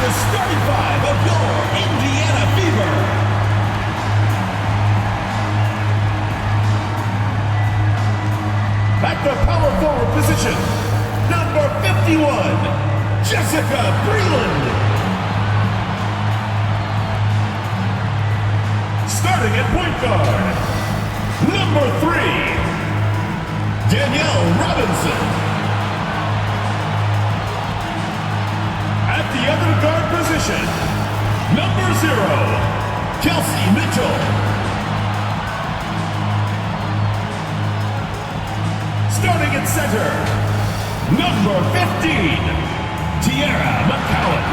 the starting five of your Indiana Fever. At the power forward position, number 51, Jessica Breland. Starting at point guard, number 3, Danielle Robinson. At the other guard position, number 0, Kelsey Mitchell. Starting at center, number 15, Tiara McCowan.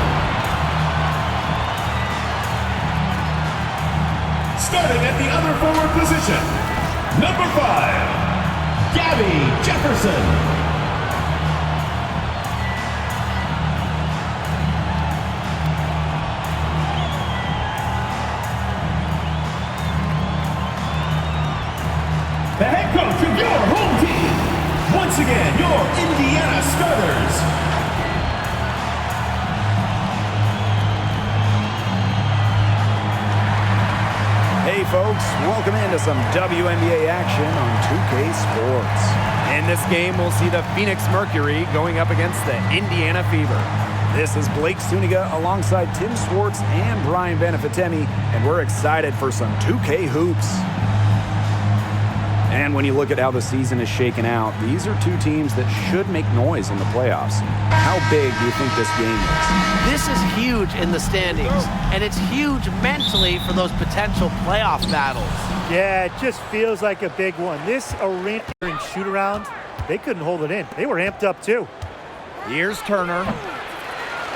Starting at the other forward position, number 5, Gabby Jefferson. The head coach of your home team. Once again, your Indiana starters. Hey folks, welcome into some WNBA action on 2K Sports. In this game, we'll see the Phoenix Mercury going up against the Indiana Fever. This is Blake Suniga alongside Tim Swartz and Brian Benefitemi, and we're excited for some 2K hoops. And when you look at how the season is shaken out, these are two teams that should make noise in the playoffs. How big do you think this game is? This is huge in the standings, and it's huge mentally for those potential playoff battles. Yeah, it just feels like a big one. This arena and shoot-around, they couldn't hold it in. They were amped up, too. Here's Turner.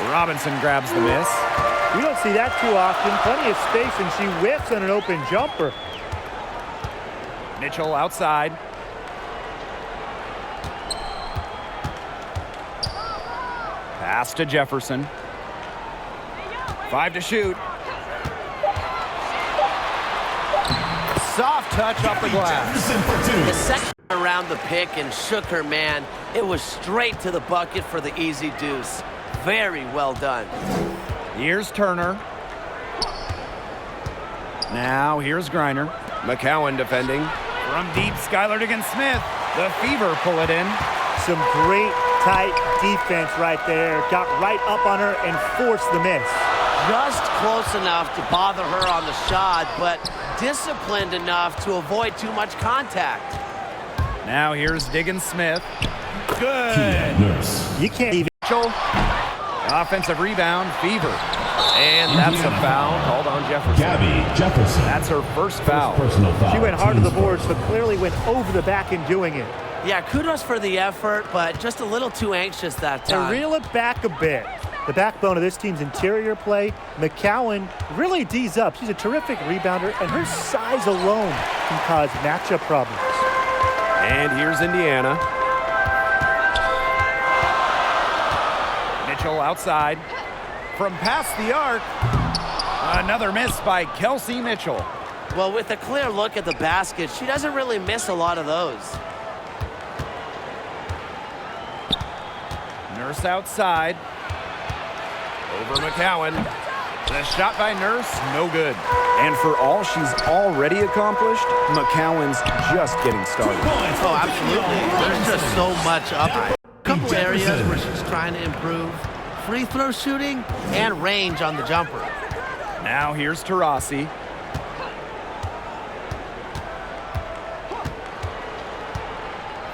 Robinson grabs the miss. We don't see that too often. Plenty of space, and she whips on an open jumper. Mitchell outside. Pass to Jefferson. 5 to shoot. Soft touch off the glass. The second around the pick and shook her man. It was straight to the bucket for the easy deuce. Very well done. Here's Turner. Now here's Griner. McCowan defending. From deep, Skylar against Smith. The Fever pull it in. Some great, tight defense right there. Got right up on her and forced the miss. Just close enough to bother her on the shot, but disciplined enough to avoid too much contact. Now here's Diggins Smith. Good. You can't even. Mitchell. Offensive rebound, Fever. And that's a foul called on Jefferson. Gabby Jefferson. That's her first foul. Personal foul. She went hard to the boards, but clearly went over the back in doing it. Yeah, kudos for the effort, but just a little too anxious that To time. reel it back a bit, the backbone of this team's interior play, McCowan really D's up. She's a terrific rebounder, and her size alone can cause matchup problems. And here's Indiana. Mitchell outside. From past the arc, another miss by Kelsey Mitchell. Well, with a clear look at the basket, she doesn't really miss a lot of those. Nurse outside. Over McCowan. The shot by Nurse, no good. And for all she's already accomplished, McCowan's just getting started. Oh, absolutely. There's just so much up. A couple areas where she's trying to improve. Free throw shooting and range on the jumper. Now here's Taurasi.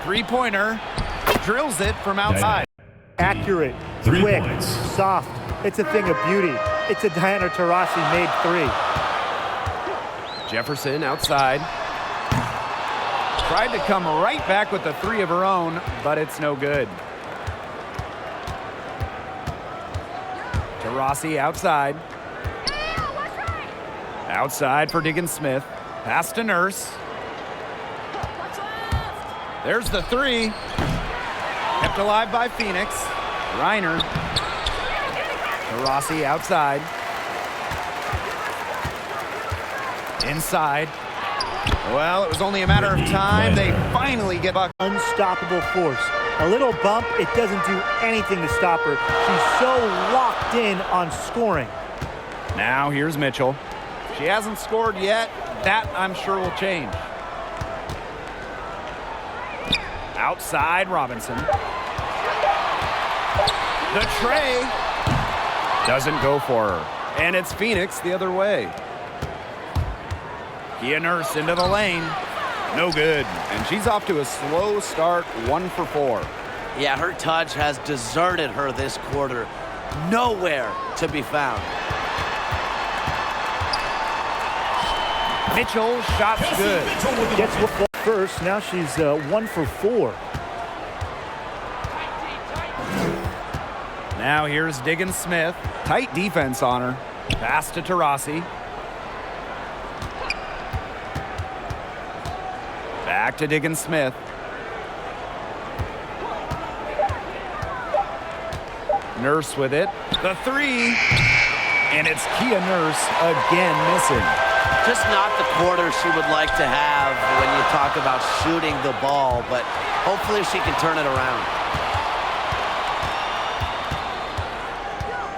Three-pointer. Drills it from outside. Accurate, 3 quick, points. soft. It's a thing of beauty. It's a Diana Taurasi made 3. Jefferson outside. Tried to come right back with the 3 of her own, but it's no good. Taurasi outside. Outside for Diggins Smith. Pass to Nurse. There's the 3. Kept alive by Phoenix. Griner. Taurasi outside. Inside. Well, it was only a matter of time. They finally get back. Unstoppable force. A little bump, it doesn't do anything to stop her. She's so locked in on scoring. Now here's Mitchell. She hasn't scored yet. That, I'm sure, will change. Outside Robinson. The tray doesn't go for her. And it's Phoenix the other way. Kia Nurse into the lane. No good. And she's off to a slow start, 1 for 4. Yeah, her touch has deserted her this quarter. Nowhere to be found. Mitchell, shot's good. Gets one first, now she's 1 for 4. Now here's Diggins Smith. Tight defense on her. Pass to Taurasi. Back to Diggins Smith. Nurse with it. The 3. And it's Kia Nurse again missing. Just not the quarter she would like to have when you talk about shooting the ball, but hopefully she can turn it around.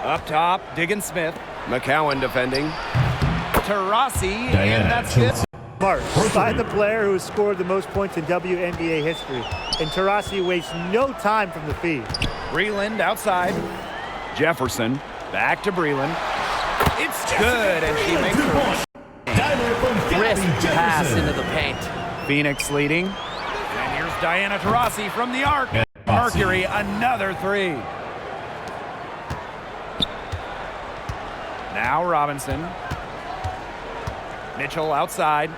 Up top, Diggins Smith. McCowan defending. Taurasi, and that's it. Smart, by the player who has scored the most points in WNBA history. And Taurasi wastes no time from the feed. Breland outside. Jefferson back to Breland. It's good, and she makes her. Crisp pass into the paint. Phoenix leading. And here's Diana Taurasi from the arc. Mercury, another 3. Now Robinson. Mitchell outside.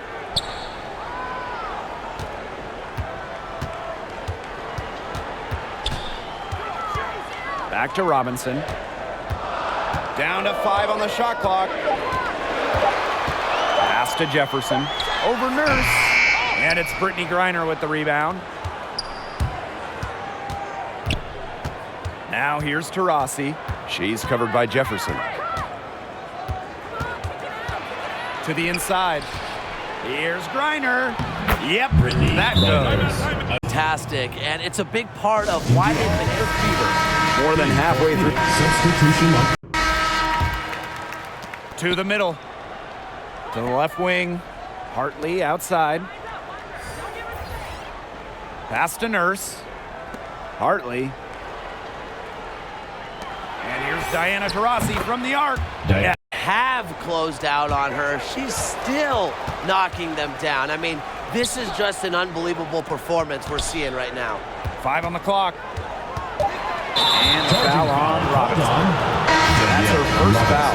Back to Robinson. Down to 5 on the shot clock. Pass to Jefferson. Over Nurse. And it's BRITTNEY GRINER with the rebound. Now here's Taurasi. She's covered by Jefferson. To the inside. Here's Griner. Yep, that goes. Fantastic, and it's a big part of why they've been able to fever. More than halfway through. Substitution. To the middle. To the left wing. Hartley outside. Pass to Nurse. Hartley. And here's Diana Taurasi from the arc. Yeah. Have closed out on her. She's still knocking them down. I mean, this is just an unbelievable performance we're seeing right now. 5 on the clock. And foul on Robinson. That's her first foul.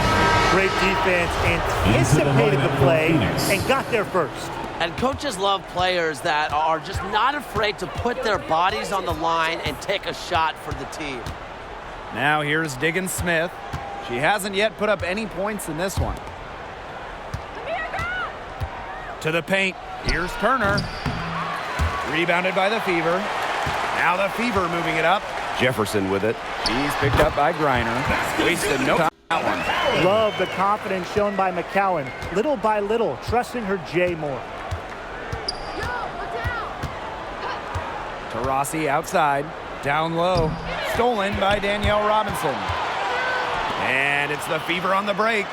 Great defense, anticipated the play, and got there first. And coaches love players that are just not afraid to put their bodies on the line and take a shot for the team. Now here's Diggins Smith. She hasn't yet put up any points in this one. To the paint. Here's Turner. Rebounded by the Fever. Now the Fever moving it up. Jefferson with it. She's picked up by Griner. Wasted no time. That one. Love the confidence shown by McCowan. Little by little, trusting her J more. Taurasi outside. Down low. Stolen by Danielle Robinson. And it's the Fever on the break.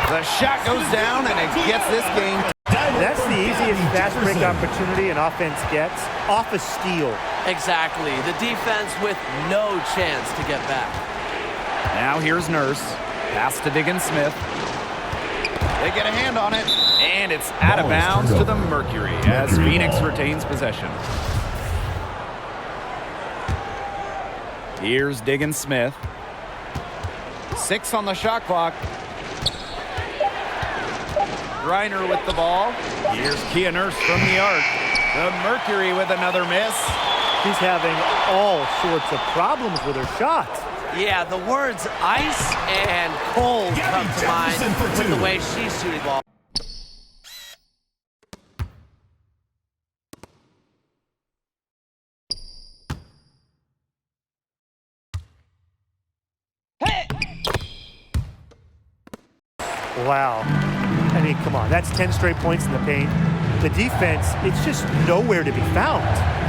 The shot goes down, and it gets this game. That's the easiest fast break opportunity an offense gets, off a steal. Exactly. The defense with no chance to get back. Now here's Nurse. Pass to Diggins Smith. They get a hand on it, and it's out of bounds to the Mercury as Phoenix retains possession. Here's Diggins Smith. 6 on the shot clock. Griner with the ball. Here's Kia Nurse from the arc. The Mercury with another miss. She's having all sorts of problems with her shot. Yeah, the words ice and cold come to mind with the way she's shooting ball. Wow. I mean, come on. That's 10 straight points in the paint. the defense, it's just nowhere to be found.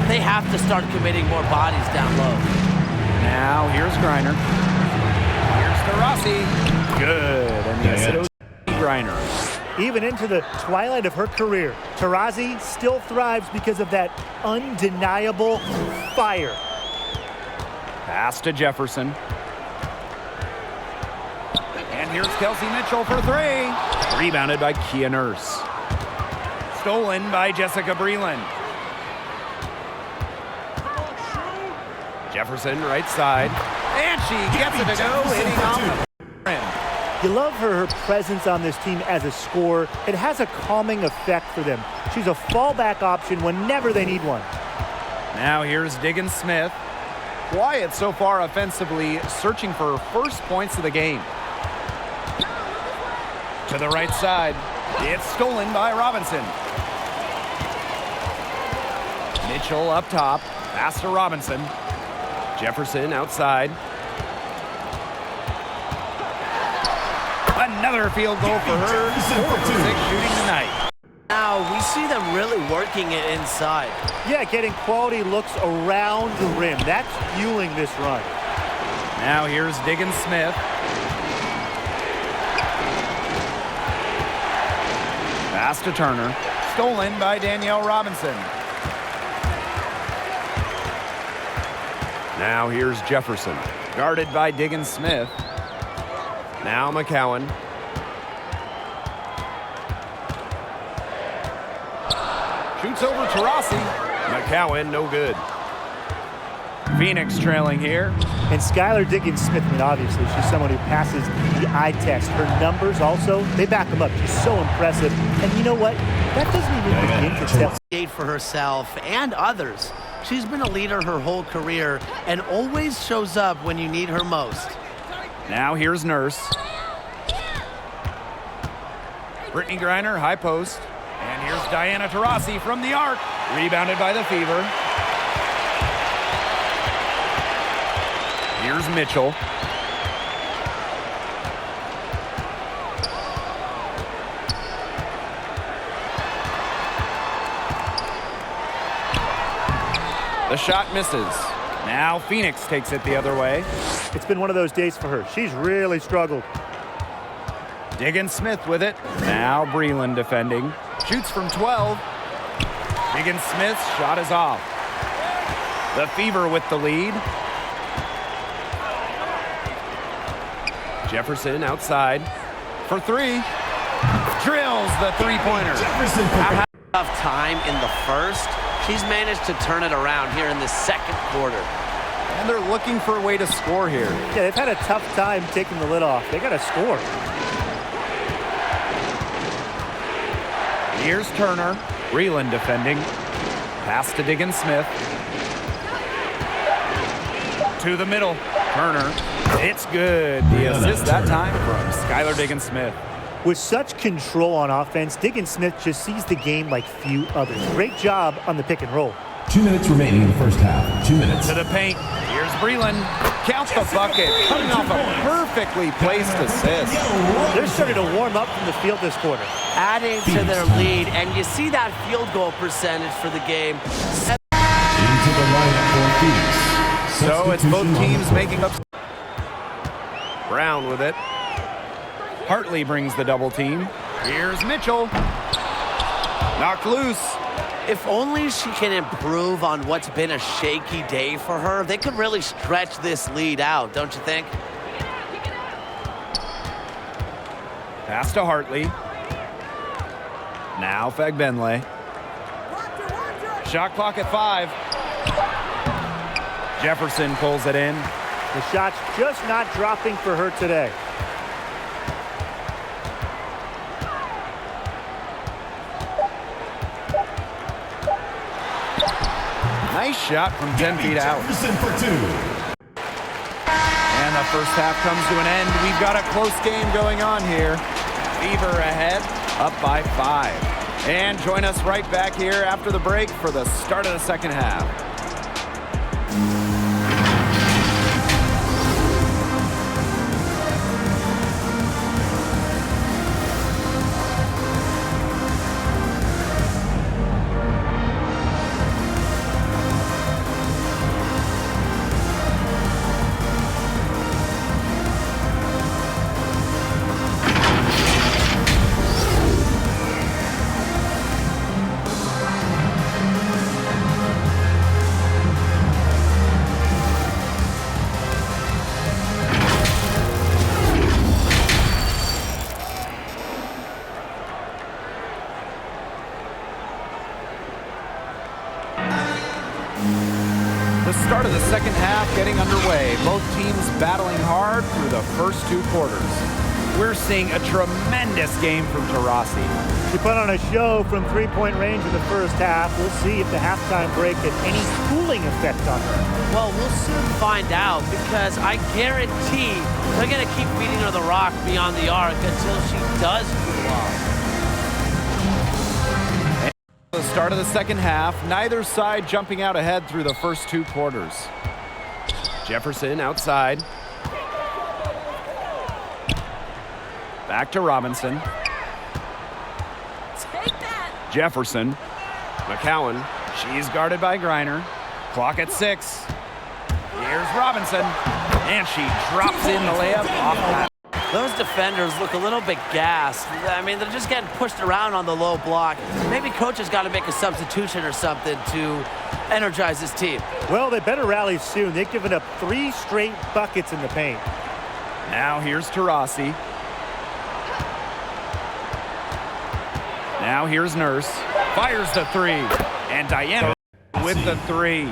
They have to start committing more bodies down low. Now here's GRINER. Here's Taurasi. Good. And yes, it was GRINER. Even into the twilight of her career, Taurasi still thrives because of that undeniable fire. Pass to Jefferson. And here's Kelsey Mitchell for three. Rebounded by Kia Nurse. Stolen by Jessica Breland. Jefferson right side. And she gets it to go, hitting off the rim. You love her presence on this team as a scorer. It has a calming effect for them. She's a fallback option whenever they need one. Now here's Diggins Smith. Quiet so far offensively, searching for her first points of the game. To the right side. It's stolen by Robinson. Mitchell up top. Pass to Robinson. Jefferson outside. Another field goal for her. 4 for 6 shooting tonight. Now we see them really working it inside. Yeah, getting quality looks around the rim. That's fueling this run. Now here's Diggins Smith. Pass to Turner. Stolen by Danielle Robinson. Now here's Jefferson. Guarded by Diggins Smith. Now McCowan. Shoots over Taurasi. McCowan, no good. Phoenix trailing here. And Skylar Diggins-Smith, I mean, obviously, she's someone who passes the eye test. Her numbers also, they back them up. She's so impressive. And you know what? That doesn't even begin to tell. For herself and others. She's been a leader her whole career and always shows up when you need her most. Now here's Nurse. Brittney Griner, high post. And here's Diana Taurasi from the arc. Rebounded by the Fever. Here's Mitchell. The shot misses. Now Phoenix takes it the other way. It's been one of those days for her. She's really struggled. Diggins Smith with it. Now Breland defending. Shoots from 12. Diggins Smith's shot is off. The Fever with the lead. Jefferson outside for three. Drills the three-pointer. Had a tough time in the first. She's managed to turn it around here in the second quarter. And they're looking for a way to score here. Yeah, they've had a tough time taking the lid off. They got to score. Here's Turner. Breland defending. Pass to Diggins Smith. To the middle. Turner. It's good. The assist that time from Skylar Diggins Smith. With such control on offense, Diggins Smith just sees the game like few others. Great job on the pick and roll. 2 minutes remaining in the first half. 2 minutes. To the paint. Here's Breland. Counts the bucket. Coming off a perfectly placed assist. They're starting to warm up from the field this quarter. Adding to their lead, and you see that field goal percentage for the game. Into the lineup for Phoenix. So it's both teams making up. Brown with it. Hartley brings the double team. Here's Mitchell. Knocked loose. If only she can improve on what's been a shaky day for her, they could really stretch this lead out, don't you think? Pass to Hartley. Now Fagbenle. Shot clock at 5. Jefferson pulls it in. The shot's just not dropping for her today. Nice shot from 10 feet out. For 2. And the first half comes to an end. We've got a close game going on here. Fever ahead, up by 5. And join us right back here after the break for the start of the second half. second half getting underway. Both teams battling hard through the first 2 quarters. We're seeing a tremendous game from Taurasi. She put on a show from three-point range in the first half. We'll see if the halftime break had any cooling effect on her. Well, we'll soon find out, because I guarantee they're going to keep beating her the rock beyond the arc until she does cool off. The start of the second half, neither side jumping out ahead through the first 2 quarters. Jefferson outside. Back to Robinson. Take that. Jefferson. McCowan. She's guarded by Griner. Clock at 6. Here's Robinson. And she drops in the layup off that. Those defenders look a little bit gassed. I mean, they're just getting pushed around on the low block. Maybe coach has got to make a substitution or something to energize his team. Well, they better rally soon. They've given up 3 straight buckets in the paint. Now here's Taurasi. Now here's Nurse. Fires the 3. And Diana with the 3.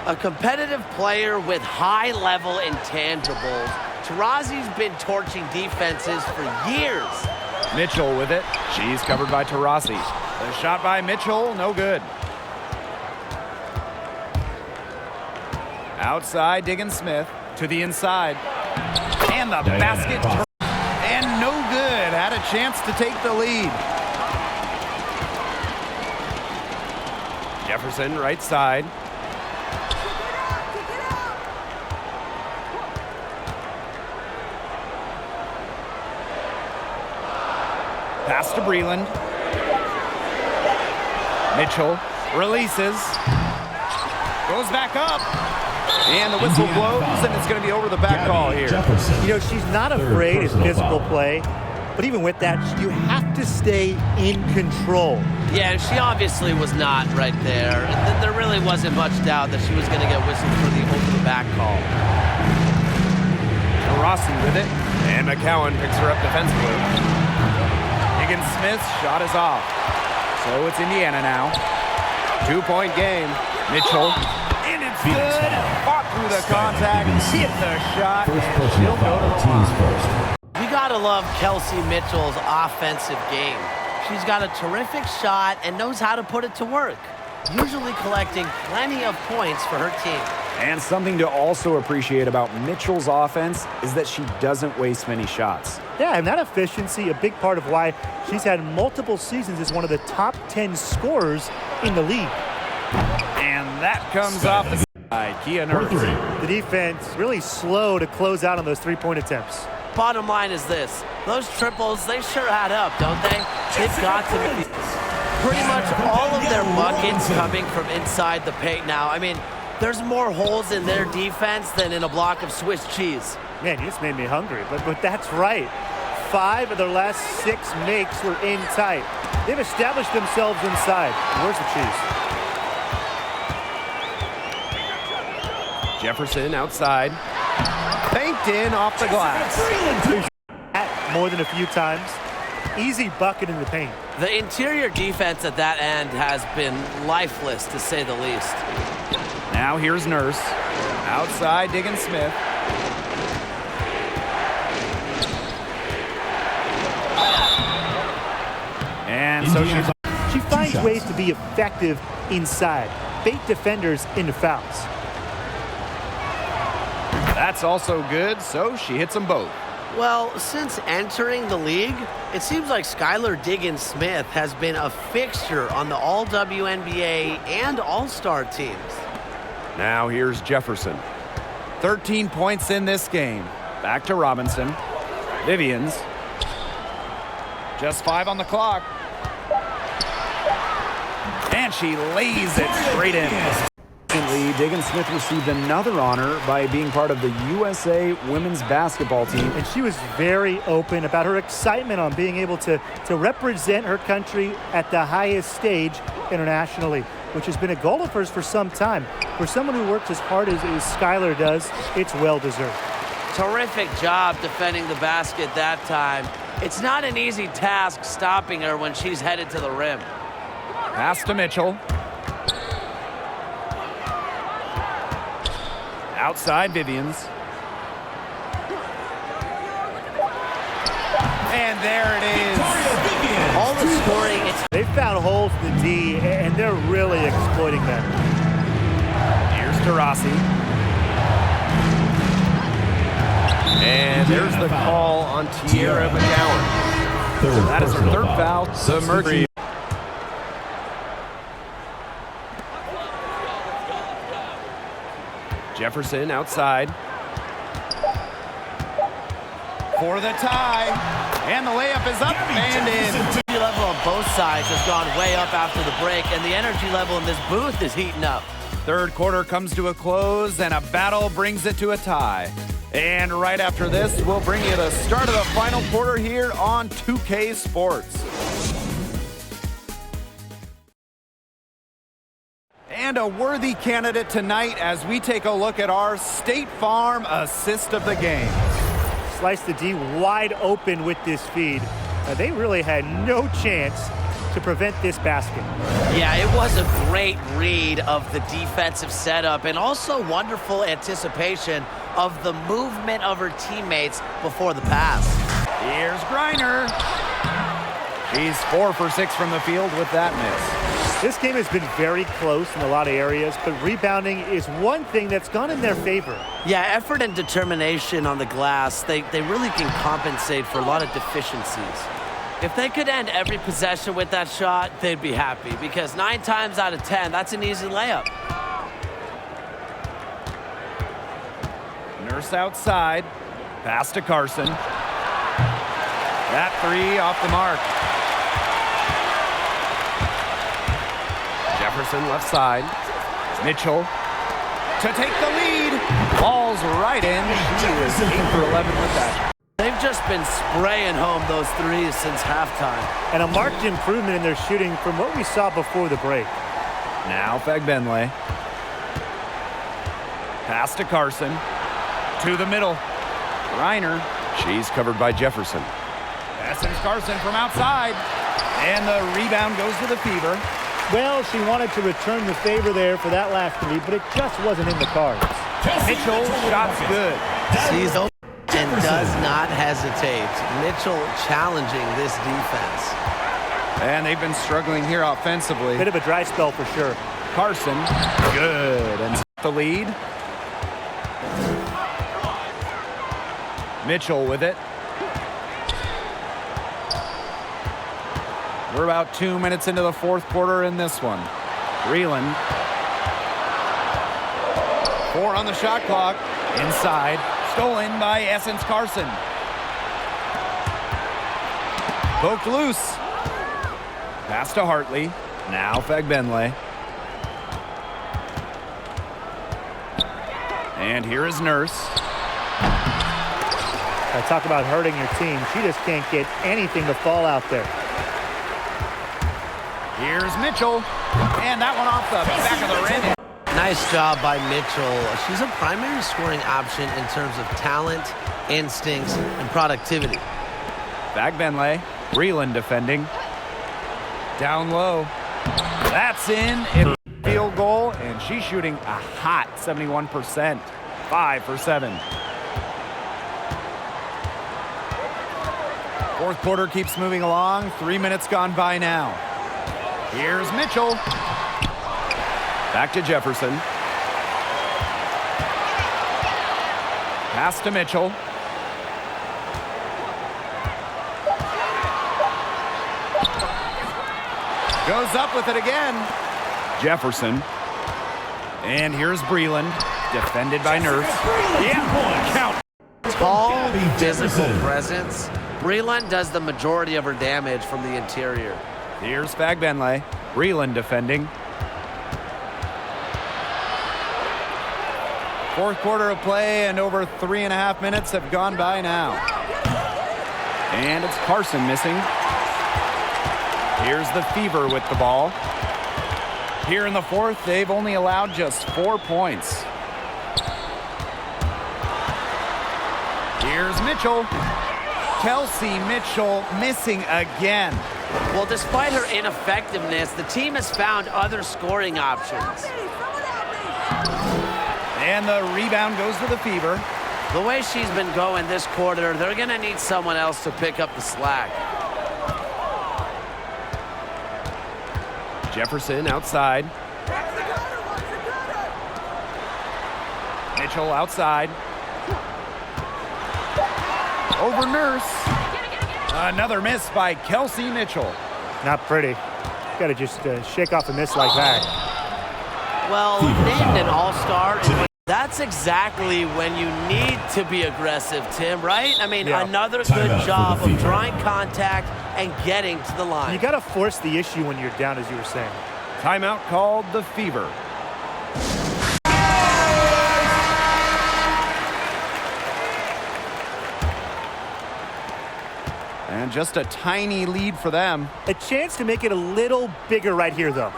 A competitive player with high-level intangibles. Taurasi's been torching defenses for years. Mitchell with it. She's covered by Taurasi. The shot by Mitchell, no good. Outside, Diggins Smith to the inside. And the basket. And no good. Had a chance to take the lead. Jefferson, right side. Pass to Breland. Mitchell releases. Goes back up. And the whistle blows, and it's going to be over the back call here. You know, she's not afraid of physical play, but even with that, you have to stay in control. Yeah, and she obviously was not right there. There really wasn't much doubt that she was going to get whistled for the over-the-back call. Rossi with it, and McCowan picks her up defensively. Diggins Smith's shot is off. So it's Indiana now. 2-point game. Mitchell. And it's good. Fought through the contact. Hit the shot. And she'll go to the line. You gotta love Kelsey Mitchell's offensive game. She's got a terrific shot and knows how to put it to work, usually collecting plenty of points for her team. And something to also appreciate about Mitchell's offense is that she doesn't waste many shots. Yeah, and that efficiency, a big part of why she's had multiple seasons as one of the top 10 scorers in the league. And that comes off the side. Kia Nurse. The defense really slow to close out on those 3-point attempts. Bottom line is this. Those triples, they sure add up, don't they? They've got to be pretty much all of their buckets coming from inside the paint now. I mean, there's more holes in their defense than in a block of Swiss cheese. Man, you just made me hungry, but that's right. 5 of their last 6 makes were in tight. They've established themselves inside. Where's the cheese? Jefferson outside. Banked in off the glass. More than a few times. Easy bucket in the paint. The interior defense at that end has been lifeless, to say the least. Now here's Nurse. Outside, Diggins Smith. And so she finds ways to be effective inside. Bait defenders into fouls. That's also good, so she hits them both. Well, since entering the league, it seems like Skylar Diggins Smith has been a fixture on the All-WNBA and All-Star teams. Now here's Jefferson. 13 points in this game. Back to Robinson. Vivians. Just 5 on the clock. And she lays it straight in. Recently, Diggins Smith received another honor by being part of the USA women's basketball team. And she was very open about her excitement on being able to represent her country at the highest stage internationally, which has been a goal of hers for some time. For someone who works as hard as Skylar does, it's well-deserved. Terrific job defending the basket that time. It's not an easy task stopping her when she's headed to the rim. Pass to Mitchell. Outside Vivians. And there it is. All the scoring, They found holes in the D, and they're really exploiting them. Here's Taurasi. And there's the call on Tierra McGowan. That is her third foul. The Mercury. Jefferson outside. For the tie. And the layup is up and in. energy level on both sides has gone way up after the break, and the energy level in this booth is heating up. Third quarter comes to a close, and a battle brings it to a tie. And right after this, we'll bring you the start of the final quarter here on 2K Sports. And a worthy candidate tonight as we take a look at our State Farm assist of the game. Sliced the D wide open with this feed. They really had no chance to prevent this basket. Yeah, it was a great read of the defensive setup and also wonderful anticipation of the movement of her teammates before the pass. Here's GRINER. She's 4 for 6 from the field with that miss. This game has been very close in a lot of areas, but rebounding is one thing that's gone in their favor. Yeah, effort and determination on the glass, they really can compensate for a lot of deficiencies. If they could end every possession with that shot, they'd be happy, because 9 times out of 10, that's an easy layup. Nurse outside. Pass to Carson. That three off the mark. Jefferson left side. Mitchell to take the lead. Ball's right in. She is 8 for 11 with that. They've just been spraying home those threes since halftime. And a marked improvement in their shooting from what we saw before the break. Now Fagbenle. Pass to Carson. To the middle. GRINER. She's covered by Jefferson. Essence Carson from outside. And the rebound goes to the Fever. Well, she wanted to return the favor there for that last three, but it just wasn't in the cards. Mitchell, shot's good. Sees open and does not hesitate. Mitchell challenging this defense. And they've been struggling here offensively. Bit of a dry spell for sure. Carson, good. And the lead. Mitchell with it. We're about 2 minutes into the fourth quarter in this one. Breland. 4 on the shot clock. Inside. Stolen by Essence Carson. Poked loose. Pass to Hartley. Now Fagbenle. And here is Nurse. I talk about hurting your team. She just can't get anything to fall out there. Here's Mitchell. And that one off the back of the rim. Nice job by Mitchell. She's a primary scoring option in terms of talent, instincts, and productivity. Fagbenle. Breland defending. Down low. That's in. It's a field goal, and she's shooting a hot 71%. 5 for 7. Fourth quarter keeps moving along. 3 minutes gone by now. Here's Mitchell. Back to Jefferson. Pass to Mitchell. Goes up with it again. Jefferson. And here's Breland. Defended by Nurse. Yeah, count. Tall, physical presence. Breland does the majority of her damage from the interior. Here's Fagbenle. Breland defending. Fourth quarter of play, and over 3.5 minutes have gone by now. And it's Carson missing. Here's the Fever with the ball. Here in the fourth, they've only allowed just 4 points. Here's Mitchell. Kelsey Mitchell missing again. Well, despite her ineffectiveness, the team has found other scoring options. And the rebound goes to the Fever. The way she's been going this quarter, they're going to need someone else to pick up the slack. Jefferson outside. Mitchell outside. Over Nurse. Another miss by Kelsey Mitchell. Not pretty. Got to just shake off a miss like that. Well, named an all-star, that's exactly when you need to be aggressive, Tim, right? I mean, another good job of drawing contact and getting to the line. You got to force the issue when you're down, as you were saying. Timeout called the Fever. And just a tiny lead for them. A chance to make it a little bigger right here, though.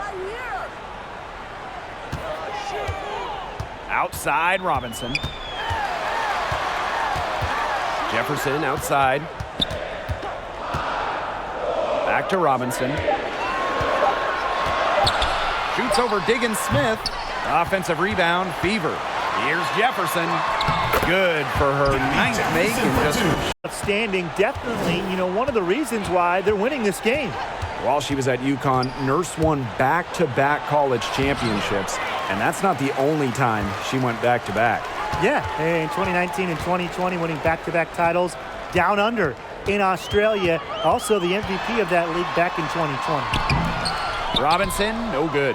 Outside Robinson. Jefferson outside. Back to Robinson. Shoots over Diggins Smith. Offensive rebound, Fever. Here's Jefferson. Good for her ninth make and just outstanding. Definitely, one of the reasons why they're winning this game. While she was at UConn, Nurse won back-to-back college championships, and that's not the only time she went back-to-back. Yeah, in 2019 and 2020, winning back-to-back titles down under in Australia. Also the MVP of that league back in 2020. Robinson, no good.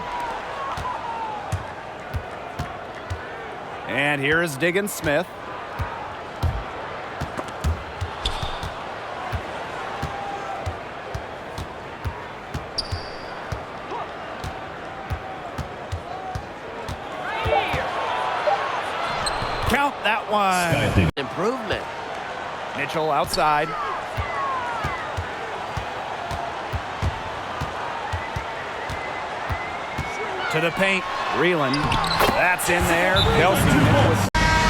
And here is Diggins Smith. Count that one. Improvement. Mitchell outside. To the paint. Reeland. That's in there. Kelsey Mitchell.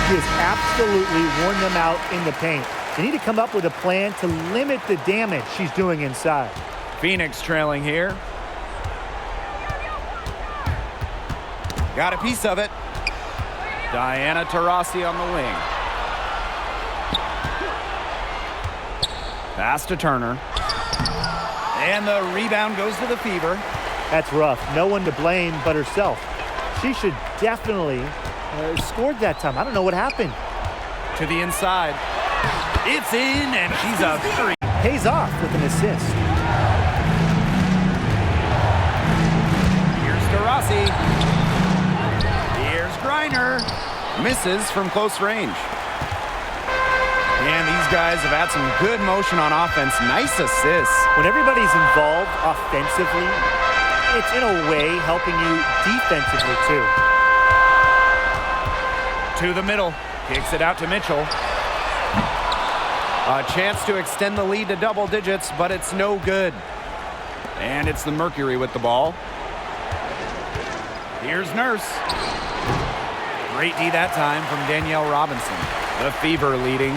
He has absolutely worn them out in the paint. They need to come up with a plan to limit the damage she's doing inside. Phoenix trailing here. Got a piece of it. Diana Taurasi on the wing. Pass to Turner. And the rebound goes to the Fever. That's rough. No one to blame but herself. She should definitely scored that time. I don't know what happened. To the inside. It's in, and she's a three. Pays off with an assist. Here's Taurasi. Here's GRINER. Misses from close range. And these guys have had some good motion on offense. Nice assists. When everybody's involved offensively, it's in a way helping you defensively too. To the middle. Kicks it out to Mitchell. A chance to extend the lead to double digits, but it's no good. And it's the Mercury with the ball. Here's Nurse. Great D that time from Danielle Robinson. The Fever leading.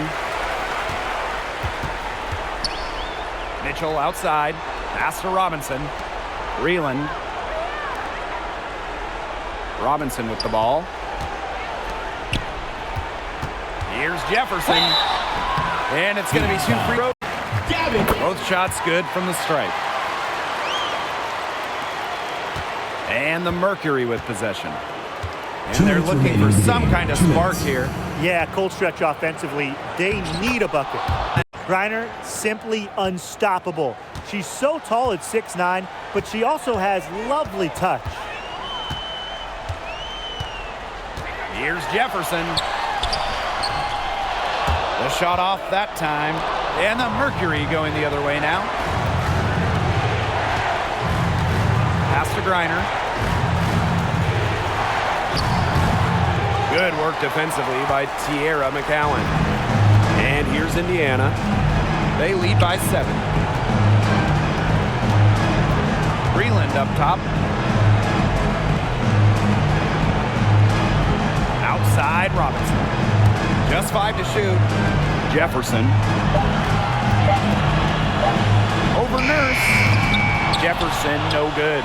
Mitchell outside. Pass to Robinson. Reeland. Robinson with the ball. Here's Jefferson. And it's going to be 2 free throws. GABBY. Both shots good from the stripe. And the Mercury with possession. And they're looking for some kind of spark here. Yeah, cold stretch offensively. They need a bucket. GRINER, simply unstoppable. She's so tall at 6'9", but she also has lovely touch. Here's Jefferson. The shot off that time. And the Mercury going the other way now. Pass to GRINER. Good work defensively by Tierra McCowan. And here's Indiana. They lead by 7. Reeland up top. Outside Robinson. Just 5 to shoot. Jefferson. Over Nurse. Jefferson, no good.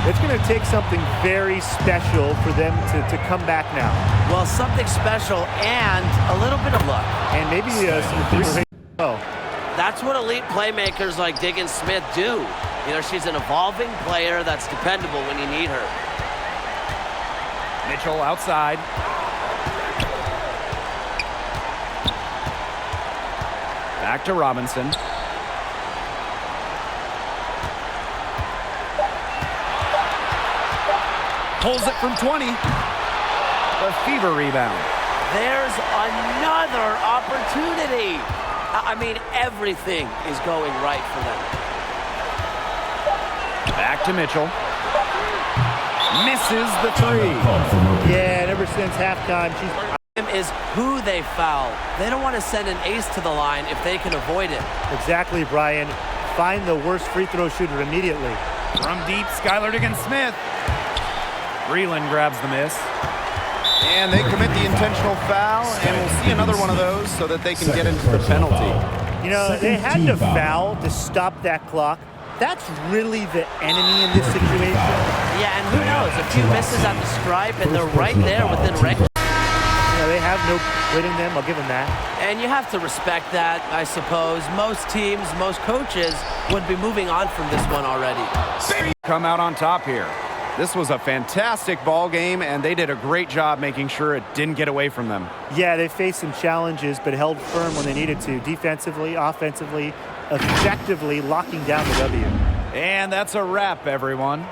It's going to take something very special for them to come back now. Well, something special and a little bit of luck. And maybe some That's what elite playmakers like Diggins Smith do. You know, she's an evolving player that's dependable when you need her. Mitchell outside. Back to Robinson. Pulls it from 20. The Fever rebound. There's another opportunity. I mean, everything is going right for them. Back to Mitchell. Misses the three. Yeah, and ever since halftime, Is who they foul. They don't want to send an ace to the line if they can avoid it. Exactly, Brian. Find the worst free throw shooter immediately. From deep, Skylar against Smith. Breland grabs the miss. And they commit the intentional foul, and we'll see another one of those so that they can get into the penalty. You know, they had to foul to stop that clock. That's really the enemy in this situation. Yeah, and who knows? A few misses at the stripe, and they're right there within range. You know, they have no quit in them. I'll give them that. And you have to respect that, I suppose. Most teams, most coaches would be moving on from this one already. Come out on top here. This was a fantastic ball game, and they did a great job making sure it didn't get away from them. Yeah, they faced some challenges, but held firm when they needed to. Defensively, offensively, effectively locking down the W. And that's a wrap, everyone.